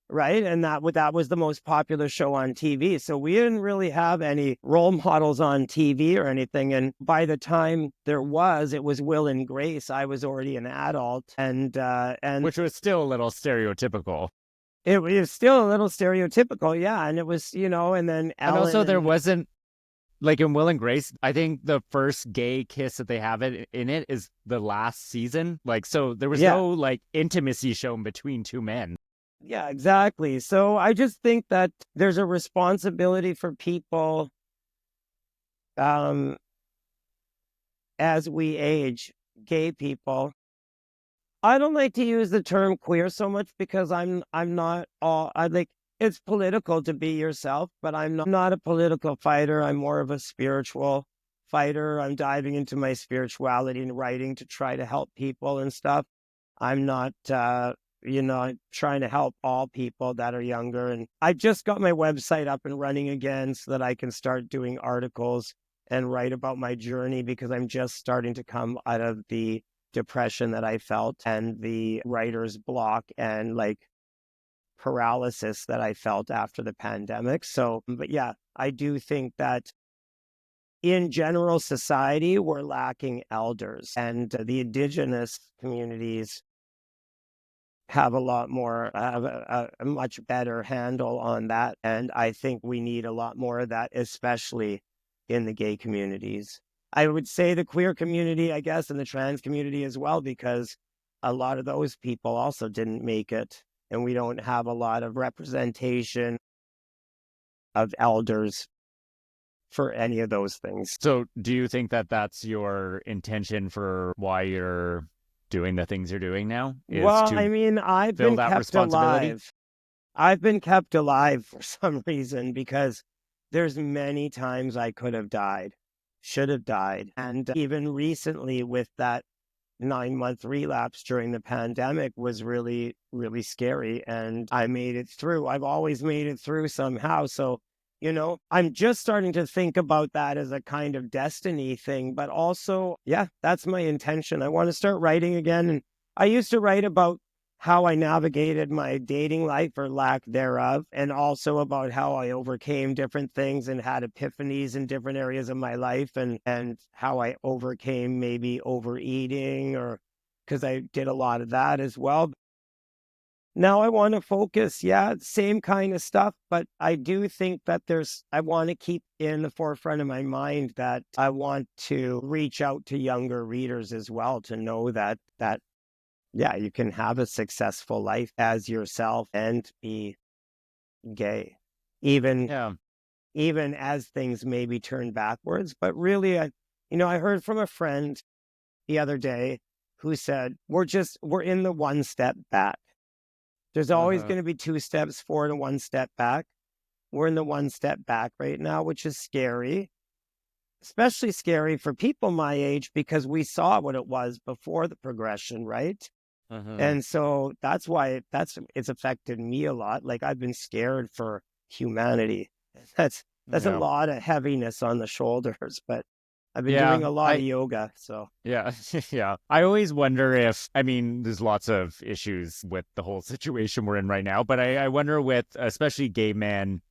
right? And that was the most popular show on TV. So we didn't really have any role models on TV or anything. And by the time it was Will and Grace. I was already an adult, and Which was still a little stereotypical. it was still a little stereotypical, yeah. And it was, and then And Ellen also there wasn't, like in Will and Grace, I think the first gay kiss that they have in it is the last season. Like, so there was no like intimacy shown between two men. Yeah, exactly. So I just think that there's a responsibility for people, um, as we age, gay people. I don't like to use the term queer so much because I'm not all, I like, it's political to be yourself, but I'm not a political fighter. I'm more of a spiritual fighter. I'm diving into my spirituality and writing to try to help people and stuff. I'm not, trying to help all people that are younger. And I just got my website up and running again so that I can start doing articles and write about my journey, because I'm just starting to come out of the depression that I felt and the writer's block and like paralysis that I felt after the pandemic. So, but yeah, I do think that in general society, we're lacking elders, and the indigenous communities have a much better handle on that. And I think we need a lot more of that, especially in the gay communities. I would say the queer community, I guess, and the trans community as well, because a lot of those people also didn't make it. And we don't have a lot of representation of elders for any of those things. So do you think that that's your intention for why you're doing the things you're doing now? Well, I mean, I've fill been that kept responsibility? alive. I've been kept alive for some reason, because there's many times I could have died, should have died. And even recently with that 9-month relapse during the pandemic was really, really scary. And I made it through. I've always made it through somehow. So, I'm just starting to think about that as a kind of destiny thing. But also, yeah, that's my intention. I want to start writing again. And I used to write about how I navigated my dating life or lack thereof, and also about how I overcame different things and had epiphanies in different areas of my life, and how I overcame maybe overeating, or because I did a lot of that as well. Now I want to focus, same kind of stuff, but I do think that I want to keep in the forefront of my mind that I want to reach out to younger readers as well, to know that yeah, you can have a successful life as yourself and be gay, even Yeah. even as things maybe turn backwards. But really, I heard from a friend the other day who said, we're in the one step back. There's always Uh-huh. going to be 2 steps forward and 1 step back. We're in the 1 step back right now, which is scary, especially scary for people my age because we saw what it was before the progression, right? Uh-huh. And so that's why it's affected me a lot. Like I've been scared for humanity. That's a Yeah. lot of heaviness on the shoulders, but I've been Yeah. doing a lot of yoga, so Yeah. Yeah. I always wonder if, I mean, there's lots of issues with the whole situation we're in right now, but I wonder with especially gay men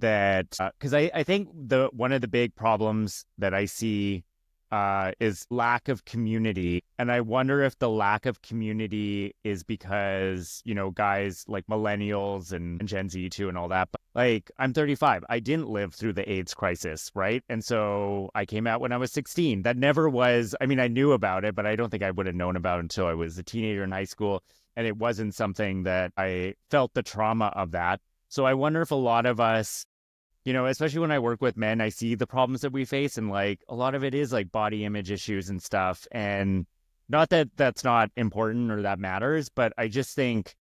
that, because I think one of the big problems that I see is lack of community. And I wonder if the lack of community is because, guys like millennials and Gen Z too and all that. But like, I'm 35. I didn't live through the AIDS crisis, right? And so I came out when I was 16. That never was, I mean, I knew about it, but I don't think I would have known about it until I was a teenager in high school. And it wasn't something that I felt the trauma of that. So I wonder if a lot of us, especially when I work with men, I see the problems that we face, and like a lot of it is like body image issues and stuff. And not that that's not important or that matters, but I just think,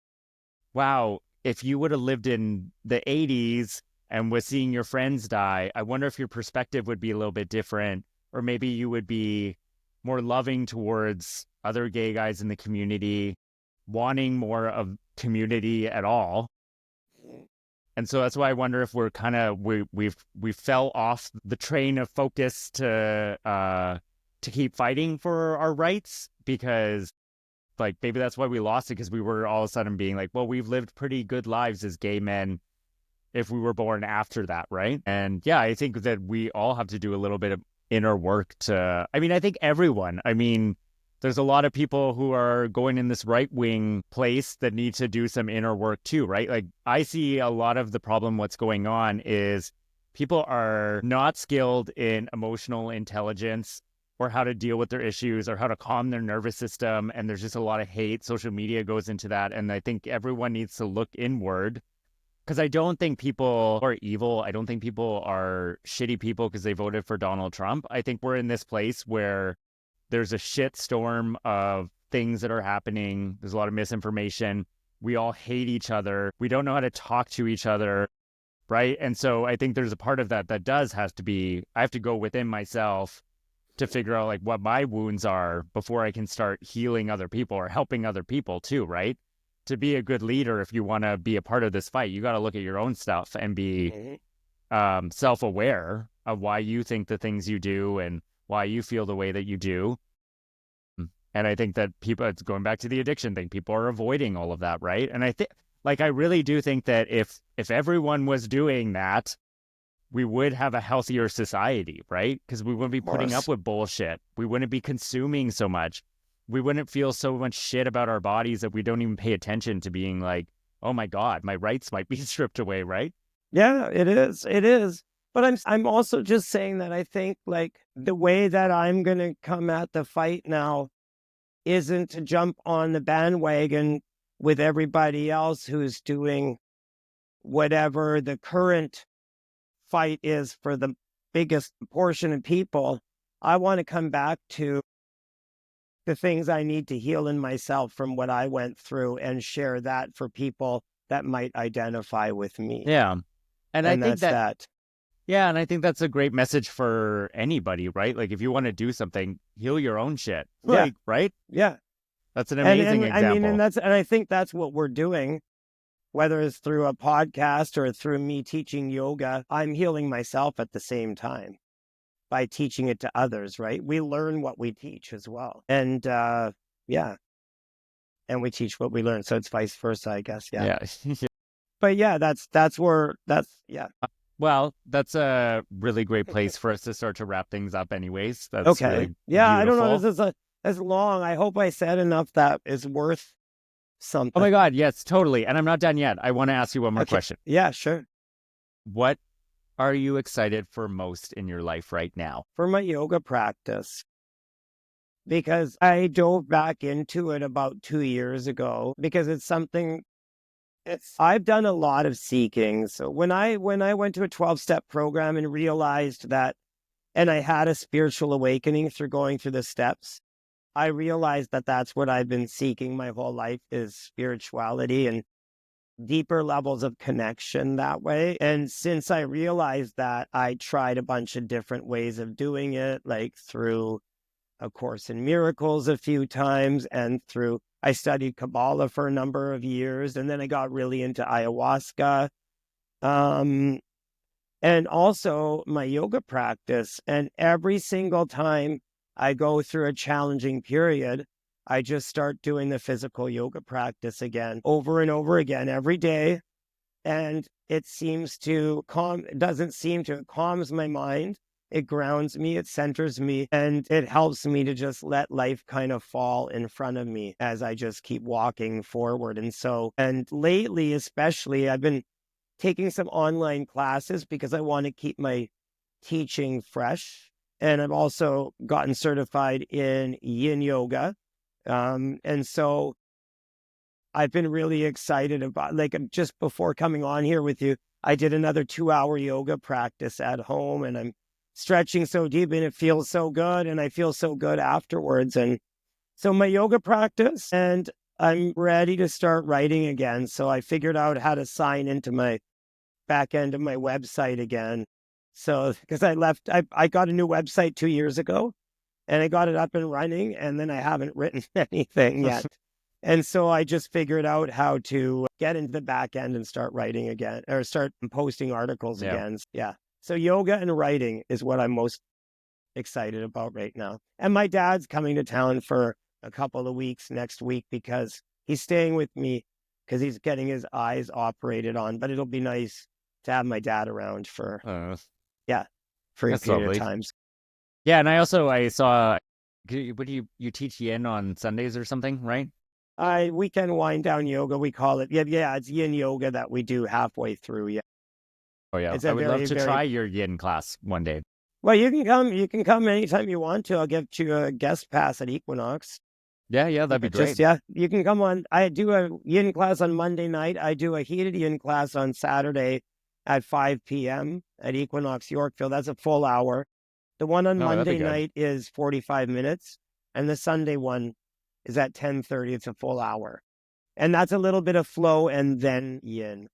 wow, if you would have lived in the 80s and was seeing your friends die, I wonder if your perspective would be a little bit different, or maybe you would be more loving towards other gay guys in the community, wanting more of community at all. And so that's why I wonder if we're kind of we fell off the train of focus to keep fighting for our rights, because like maybe that's why we lost it, because we were all of a sudden being like, well, we've lived pretty good lives as gay men if we were born after that, right? And yeah, I think that we all have to do a little bit of inner work to, I mean, I think everyone, I mean, there's a lot of people who are going in this right wing place that need to do some inner work too, right? Like I see a lot of the problem, what's going on is people are not skilled in emotional intelligence or how to deal with their issues or how to calm their nervous system. And there's just a lot of hate. Social media goes into that. And I think everyone needs to look inward, because I don't think people are evil. I don't think people are shitty people because they voted for Donald Trump. I think we're in this place where there's a shit storm of things that are happening. There's a lot of misinformation. We all hate each other. We don't know how to talk to each other, right? And so I think there's a part of that has to be, I have to go within myself to figure out like what my wounds are before I can start healing other people or helping other people too, right? To be a good leader, if you want to be a part of this fight, you got to look at your own stuff and be self-aware of why you think the things you do and why you feel the way that you do. And I think that people, it's going back to the addiction thing, people are avoiding all of that, right? And I think, like, I really do think that if everyone was doing that, we would have a healthier society, right? Because we wouldn't be putting up with bullshit. We wouldn't be consuming so much. We wouldn't feel so much shit about our bodies that we don't even pay attention to being like, oh my God, my rights might be stripped away, right? Yeah, it is. It is. But I'm also just saying that I think like the way that I'm going to come at the fight now isn't to jump on the bandwagon with everybody else who's doing whatever the current fight is for the biggest portion of people. I want to come back to the things I need to heal in myself from what I went through and share that for people that might identify with me. Yeah. And I And think that's that, that. yeah, and I think that's a great message for anybody, right? Like if you want to do something, heal your own shit. Yeah. Like, right? Yeah. That's an amazing I mean, example. and I think that's what we're doing, whether it's through a podcast or through me teaching yoga. I'm healing myself at the same time by teaching it to others, right? We learn what we teach as well. And yeah, and we teach what we learn. So it's vice versa, I guess. Yeah. Yeah. But yeah, that's yeah. Well, that's a really great place for us to start to wrap things up anyways. That's Okay. really Yeah, I don't know. beautiful. This is long. I hope I said enough that is worth Oh something. my God, yes, totally. And I'm not done yet. I want to ask you one more Okay. question. Yeah, sure. What are you excited for most in your life right now? For my yoga practice, because I dove back into it about 2 years ago because it's something I've done a lot of seeking. So when I went to a 12-step program and realized that and I had a spiritual awakening through going through the steps. I realized that that's what I've been seeking my whole life, is spirituality and deeper levels of connection that way. And since I realized that, I tried a bunch of different ways of doing it, like through A Course in Miracles a few times, and I studied Kabbalah for a number of years, and then I got really into ayahuasca. Um, and also my yoga practice. And every single time I go through a challenging period, I just start doing the physical yoga practice again, over and over again, every day. And it calms my mind. It grounds me, it centers me, and it helps me to just let life kind of fall in front of me as I just keep walking forward. And lately, especially, I've been taking some online classes because I want to keep my teaching fresh. And I've also gotten certified in yin yoga. And so I've been really excited about, like, just before coming on here with you, I did another 2-hour yoga practice at home, and I'm stretching so deep and it feels so good, and I feel so good afterwards. And so my yoga practice, and I'm ready to start writing again. So I figured out how to sign into my back end of my website again. So, because I got a new website 2 years ago, and I got it up and running, and then I haven't written anything yet. And so I just figured out how to get into the back end and start writing again, or start posting articles again. Yeah. So yoga and writing is what I'm most excited about right now. And my dad's coming to town for a couple of weeks next week because he's staying with me because he's getting his eyes operated on. But it'll be nice to have my dad around for a that's period lovely. of times. Yeah, and I saw, what do you teach yin on Sundays or something, right? Weekend wind down yoga, we call it. Yeah, it's yin yoga that we do halfway through. Yeah. Oh yeah, It's I a would very, love to very, try your yin class one day. well, you can come anytime you want to. I'll give you a guest pass at Equinox. Yeah, that'd be But great. you can come on. I do a yin class on Monday night. I do a heated yin class on Saturday at 5 p.m. at Equinox Yorkville. That's a full hour. The one on No, that'd be Monday good. night is 45 minutes, and the Sunday one is at 10:30. It's a full hour. And that's a little bit of flow and then yin.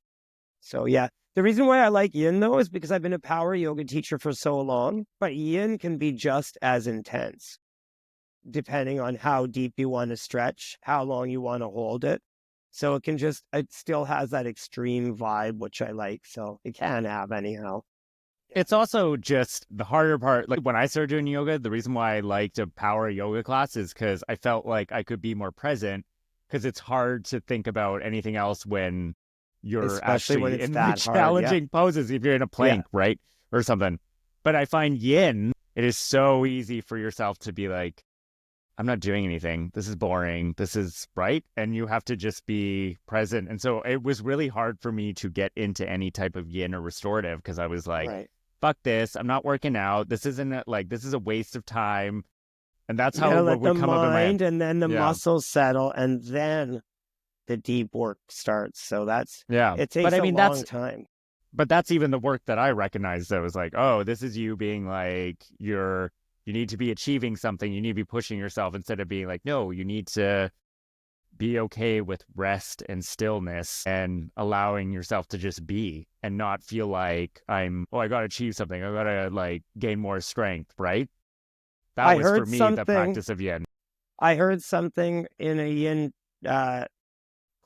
So yeah, the reason why I like yin though is because I've been a power yoga teacher for so long, but yin can be just as intense depending on how deep you want to stretch, how long you want to hold it. So it still has that extreme vibe, which I like. So it can have anyhow. It's also just the harder part. Like when I started doing yoga, the reason why I liked a power yoga class is because I felt like I could be more present, because it's hard to think about anything else when you're Especially when actually it's in like that hard. Yeah. challenging poses, if you're in a plank, right? Or something. But I find yin, it is so easy for yourself to be like, I'm not doing anything. This is boring. This is right. And you have to just be present. And so it was really hard for me to get into any type of yin or restorative, because I was like, Right. fuck this. I'm not working out. This is a waste of time. And that's You how gotta it let the would come up in my mind head. and then the Yeah. muscles settle, and then the deep work starts. So Yeah. it takes But I mean, a long time. but that's even the work that I recognized. That was like, oh, this is you being like, you need to be achieving something. You need to be pushing yourself, instead of being like, no, you need to be okay with rest and stillness and allowing yourself to just be, and not feel like I got to achieve something. I got to like gain more strength, right? That I was for heard me the something. practice of yin. I heard something in a yin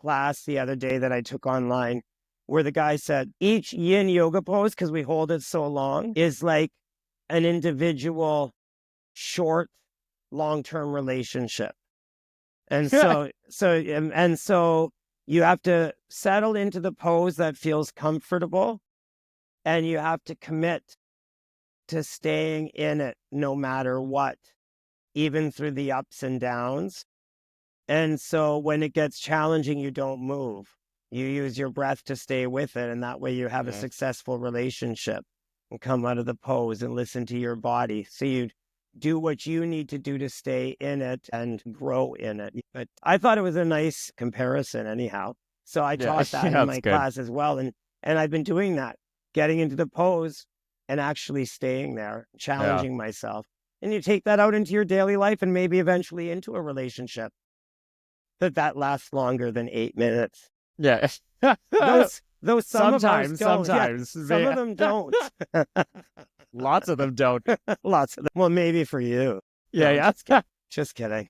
class the other day that I took online, where the guy said each yin yoga pose, because we hold it so long, is like an individual short, long-term relationship. And so you have to settle into the pose that feels comfortable, and you have to commit to staying in it no matter what, even through the ups and downs. And so when it gets challenging, you don't move. You use your breath to stay with it, and that way you have a successful relationship, and come out of the pose and listen to your body. So you do what you need to do to stay in it and grow in it. But I thought it was a nice comparison anyhow. So I taught that in my That's good. class as well. And I've been doing that, getting into the pose and actually staying there, challenging myself. And you take that out into your daily life and maybe eventually into a relationship that lasts longer than 8 minutes. Yeah. Though some of ours don't. Sometimes. Yeah, some of them don't. Lots of them don't. Lots of them. Well, maybe for you. Yeah, yeah. Just kidding.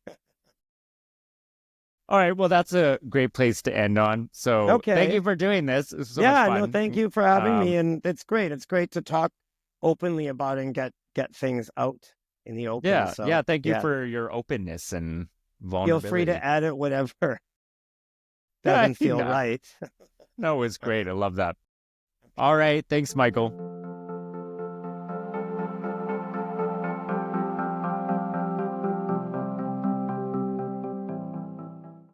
All right. Well, that's a great place to end on. So Okay. thank you for doing this. It was so much fun. No, thank you for having me. And it's great. It's great to talk openly about it and get things out in the open. Yeah. So, Yeah. Thank you for your openness and vulnerability. Feel free to edit whatever doesn't feel right. No, it's great. I love that. All right. Thanks, Michael.